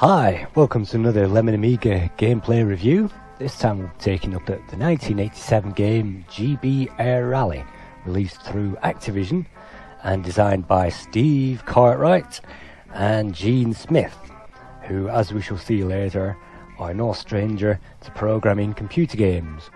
Hi, welcome to another Lemon Amiga gameplay review. This time we're taking up at the 1987 game GB Air Rally, released through Activision and designed by Steve Cartwright and Gene Smith, who, as we shall see later, are no stranger to programming computer games.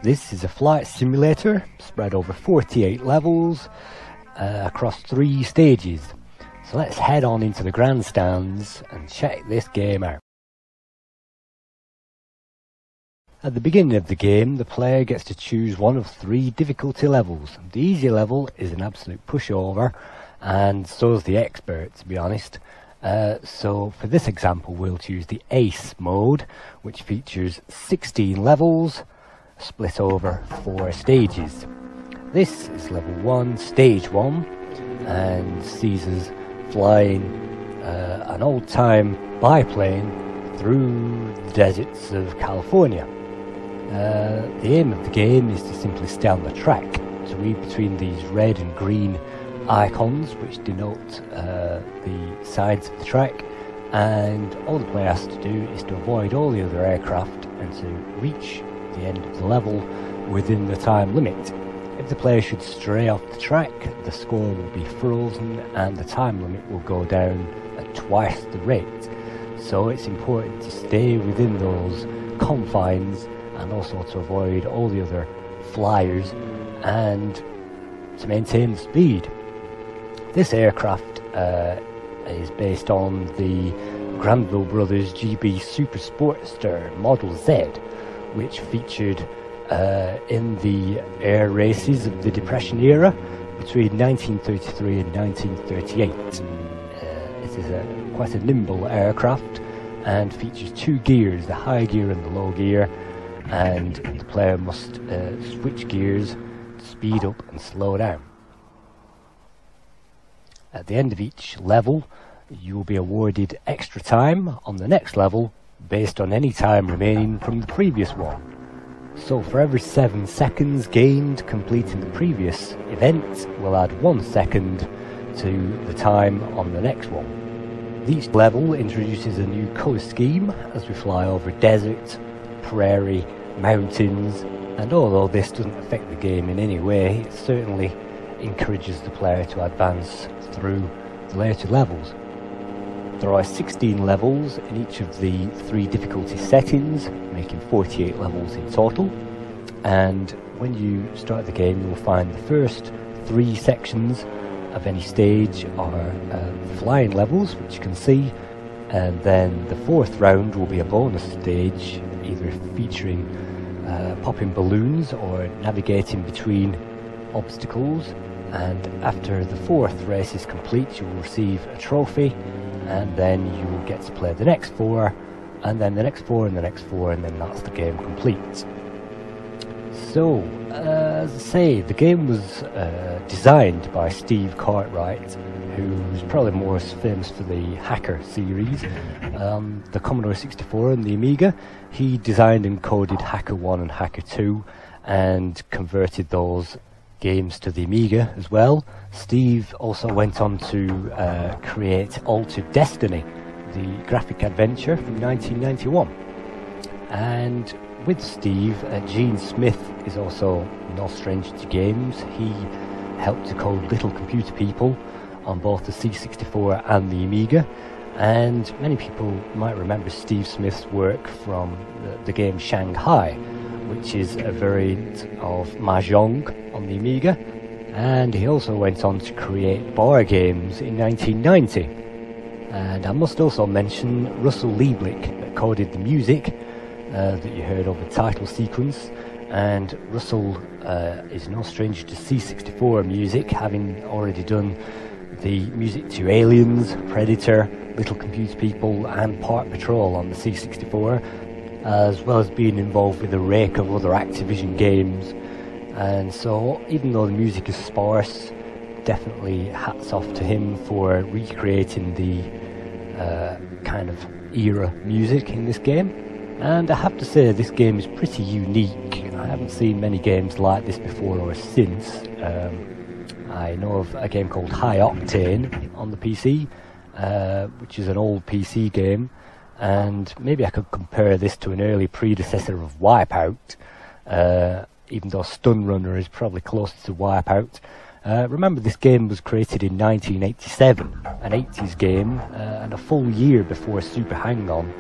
This is a flight simulator spread over 48 levels across 3 stages. So let's head on into the grandstands and check this game out. At the beginning of the game, the player gets to choose one of 3 difficulty levels. The easy level is an absolute pushover, and so is the expert, to be honest. So for this example, we'll choose the Ace mode, which features 16 levels split over 4 stages. This is level 1, stage 1, and sees us flying an old-time biplane through the deserts of California. The aim of the game is to simply stay on the track, to read between these red and green icons which denote the sides of the track, and all the player has to do is to avoid all the other aircraft and to reach the end of the level within the time limit. If the player should stray off the track, the score will be frozen and the time limit will go down at twice the rate. So it's important to stay within those confines and also to avoid all the other flyers and to maintain the speed. This aircraft is based on the Granville Brothers GB Super Sportster Model Z, which featured in the air races of the Depression era between 1933 and 1938. It is quite a nimble aircraft and features 2 gears, the high gear and the low gear, and the player must switch gears to speed up and slow down. At the end of each level, you will be awarded extra time on the next level based on any time remaining from the previous one. So for every 7 seconds gained completing the previous event, we'll add 1 second to the time on the next one. Each level introduces a new colour scheme as we fly over desert, prairie, mountains, and although this doesn't affect the game in any way, it certainly encourages the player to advance through the later levels. There are 16 levels in each of the 3 difficulty settings, making 48 levels in total. And when you start the game, you will find the first 3 sections of any stage are flying levels, which you can see, and then the 4th round will be a bonus stage, either featuring popping balloons or navigating between obstacles. And after the 4th race is complete, you will receive a trophy, and then you will get to play the next 4, and then the next 4, and the next 4, and then that's the game complete. So, as I say, the game was designed by Steve Cartwright, who's probably most famous for the Hacker series, the Commodore 64 and the Amiga. He designed and coded Hacker 1 and Hacker 2, and converted those games to the Amiga as well. Steve also went on to create Altered Destiny, the graphic adventure from 1991. And with Steve, Gene Smith is also no stranger to games. He helped to code Little Computer People on both the C64 and the Amiga, and many people might remember Steve Smith's work from the game Shanghai, which is a variant of Mahjong on the Amiga, and he also went on to create bar games in 1990. And I must also mention Russell Lieblich, that coded the music that you heard over the title sequence. And Russell is no stranger to C64 music, having already done the music to Aliens, Predator, Little Confused People and Part Patrol on the C64, as well as being involved with a rake of other Activision games. And so even though the music is sparse, definitely hats off to him for recreating the kind of era music in this game. And I have to say this game is pretty unique. I haven't seen many games like this before or since. I know of a game called High Octane on the PC, which is an old PC game, and maybe I could compare this to an early predecessor of Wipeout, even though Stun Runner is probably closer to Wipeout. Remember, this game was created in 1987, an 80s game, and a full year before Super Hang-On.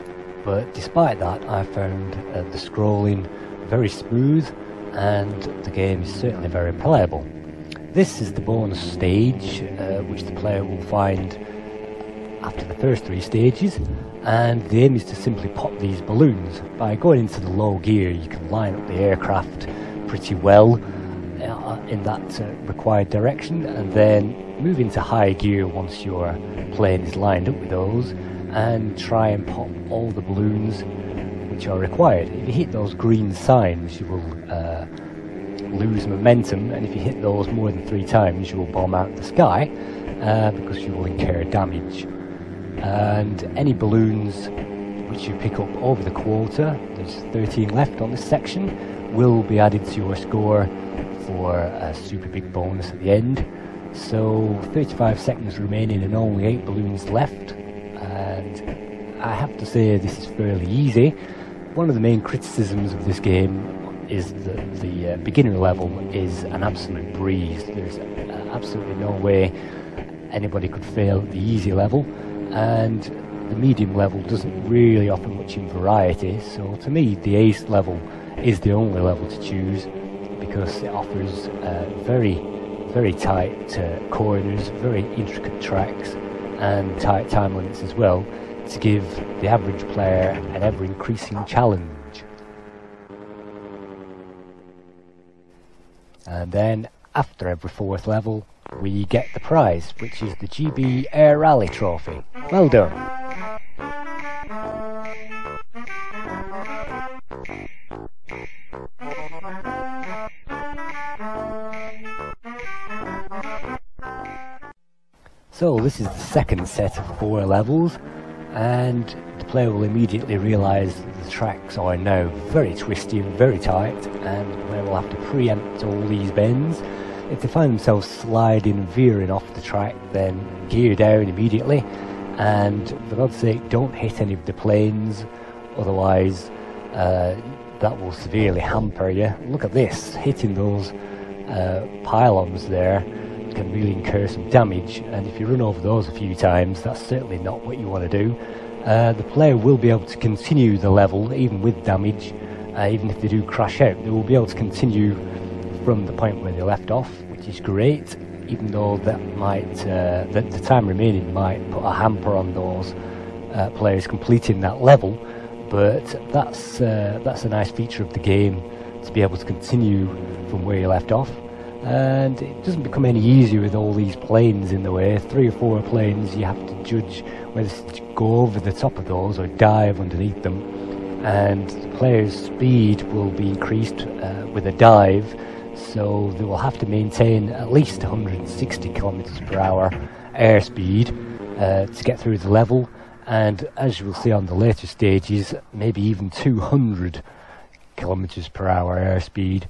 But despite that, I found the scrolling very smooth, and the game is certainly very playable. This is the bonus stage, which the player will find after the first 3 stages, and the aim is to simply pop these balloons. By going into the low gear, you can line up the aircraft pretty well in that required direction, and then move into high gear once your plane is lined up with those, and try and pop all the balloons which are required. If you hit those green signs, you will lose momentum, and if you hit those more than 3 times, you will bomb out the sky because you will incur damage. And any balloons which you pick up over the quota, there's 13 left on this section, will be added to your score for a super big bonus at the end. So 35 seconds remaining and only 8 balloons left, and I have to say this is fairly easy. One of the main criticisms of this game is that the beginner level is an absolute breeze. There's absolutely no way anybody could fail at the easy level, and the medium level doesn't really offer much in variety. So to me, the ace level is the only level to choose, because it offers very tight corners, very intricate tracks, and tight time limits as well, to give the average player an ever-increasing challenge. And then, after every 4th level, we get the prize, which is the GB Air Rally Trophy. Well done! So this is the second set of 4 levels, and the player will immediately realise that the tracks are now very twisty and very tight, and the player will have to preempt all these bends. If they find themselves sliding and veering off the track, then gear down immediately, and for God's sake, don't hit any of the planes, otherwise that will severely hamper you. Look at this, hitting those pylons there can really incur some damage, and if you run over those a few times, that's certainly not what you want to do. The player will be able to continue the level even with damage. Even if they do crash out, they will be able to continue from the point where they left off, which is great, even though that might the time remaining might put a hamper on those players completing that level. But that's a nice feature of the game, to be able to continue from where you left off. And it doesn't become any easier with all these planes in the way. 3 or 4 planes, you have to judge whether to go over the top of those or dive underneath them, and the player's speed will be increased with a dive, so they will have to maintain at least 160 kilometers per hour airspeed to get through the level, and as you will see on the later stages, maybe even 200 kilometers per hour airspeed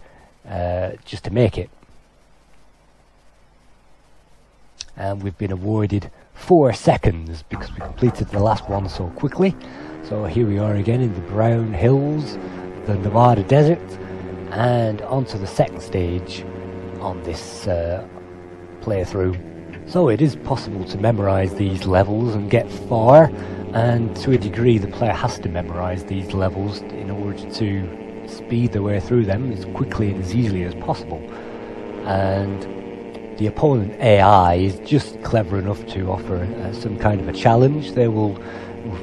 just to make it. And we've been awarded 4 seconds because we completed the last one so quickly. So here we are again in the brown hills, the Nevada desert, and onto the second stage on this playthrough. So it is possible to memorize these levels and get far, and to a degree the player has to memorize these levels in order to speed their way through them as quickly and as easily as possible. And the opponent AI is just clever enough to offer some kind of a challenge. They will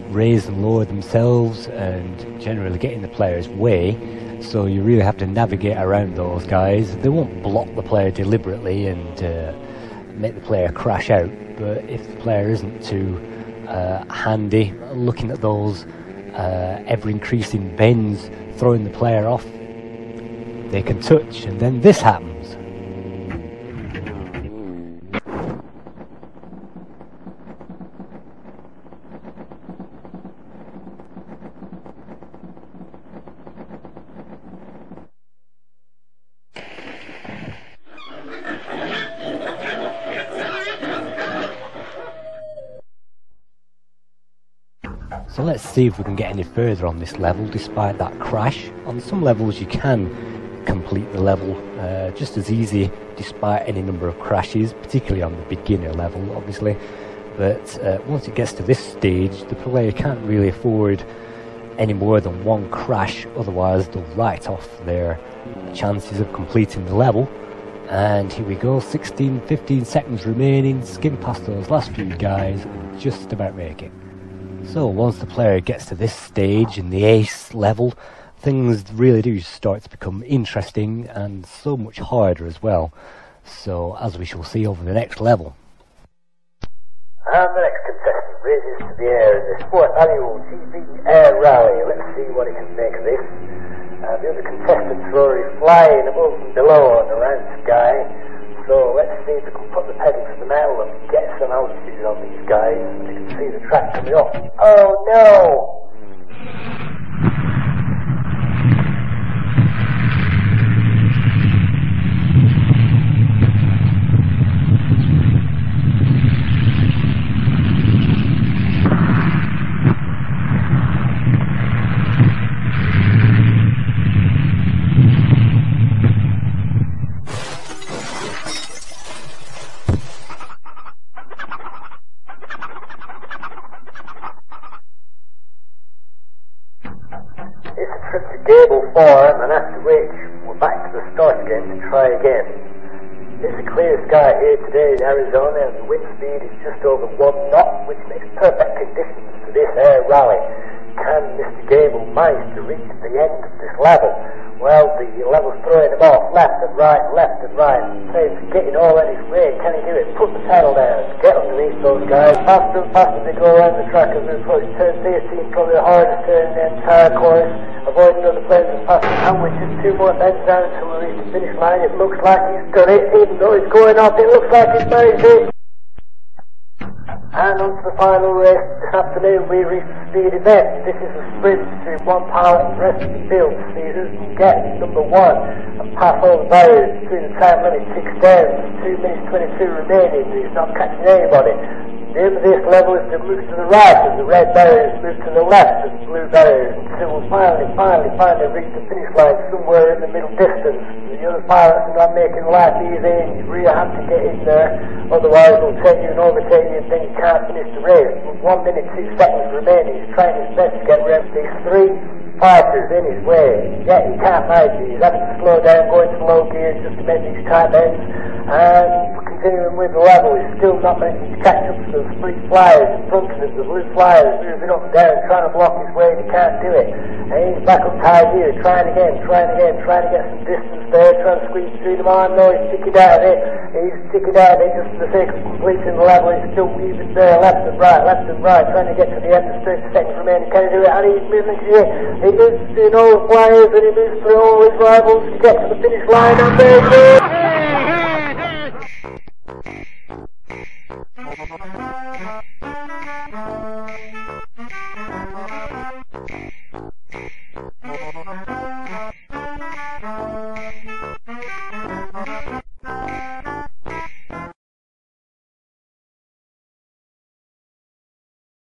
raise and lower themselves and generally get in the player's way, so you really have to navigate around those guys. They won't block the player deliberately and make the player crash out, but if the player isn't too handy, looking at those ever-increasing bends throwing the player off, they can touch, and then this happens. So let's see if we can get any further on this level despite that crash. On some levels you can complete the level just as easy despite any number of crashes, particularly on the beginner level obviously, but once it gets to this stage the player can't really afford any more than one crash, otherwise they'll write off their chances of completing the level. And here we go, 15 seconds remaining, skim past those last few guys and just about make it. So once the player gets to this stage in the ace level, things really do start to become interesting and so much harder as well. So as we shall see over the next level. And the next contestant raises to the air in this 4th annual TV Air Rally. Let's see what he can make of this. The other contestants are already flying above and below and around the sky. So let's see if we can put the pedal to the metal and get some altitude on these guys. You can see the track coming up. Oh no! It's a trip to Gable Farm, and after which we're back to the start again to try again. It's a clear sky here today in Arizona, and the wind speed is just over 1 knot, which makes perfect conditions for this air rally. Can Mr. Gable manage to reach the end of this level? Well, the level's throwing him off left and right, so he's getting all in his way. Can he do it? Put the pedal down, get underneath those guys, faster and faster they go around the track as we approach turn 13, probably the hardest turn in the entire course. Avoiding other players as fast as can, with just 2 more bends down until we reach the finish line. It looks like he's done it, even though he's going off, it looks like he's managed it. And on to the final race this afternoon, we reach the speed event. This is a sprint between 1 pilot and the rest of the field to see who can get number 1 and pass all the barriers between the time limit ticks down. 2 minutes 22 remaining, he's not catching anybody. The aim of this level is to move to the right as the red barriers move to the left as the blue barriers, until we'll finally reach the finish line somewhere in the middle distance. The other pilots are not making life easy, and you really have to get in there, otherwise they'll take you and overtake you and then you can't finish the race. With 1 minute 2 seconds remaining, he's trying his best to get around these 3 fighters in his way. Yet he can't manage it, he's having to slow down, go into low gear just to make these tight ends, and continuing with the level, he's still not managing to catch up to those 3 flyers in front of him. The blue flyers moving up and down, trying to block his way, and he can't do it. And he's back up high gear, trying again, trying to get some distance there, trying to squeeze through them. Oh no, he's sticking out of it. He's sticking out of it just for the sake of completing the level. He's still weaving there, left and right, trying to get to the end of 30 seconds remaining. Can he do it? And he's moving to it. He moves through all the flyers, and he moves through all his rivals to get to the finish line, and there he goes.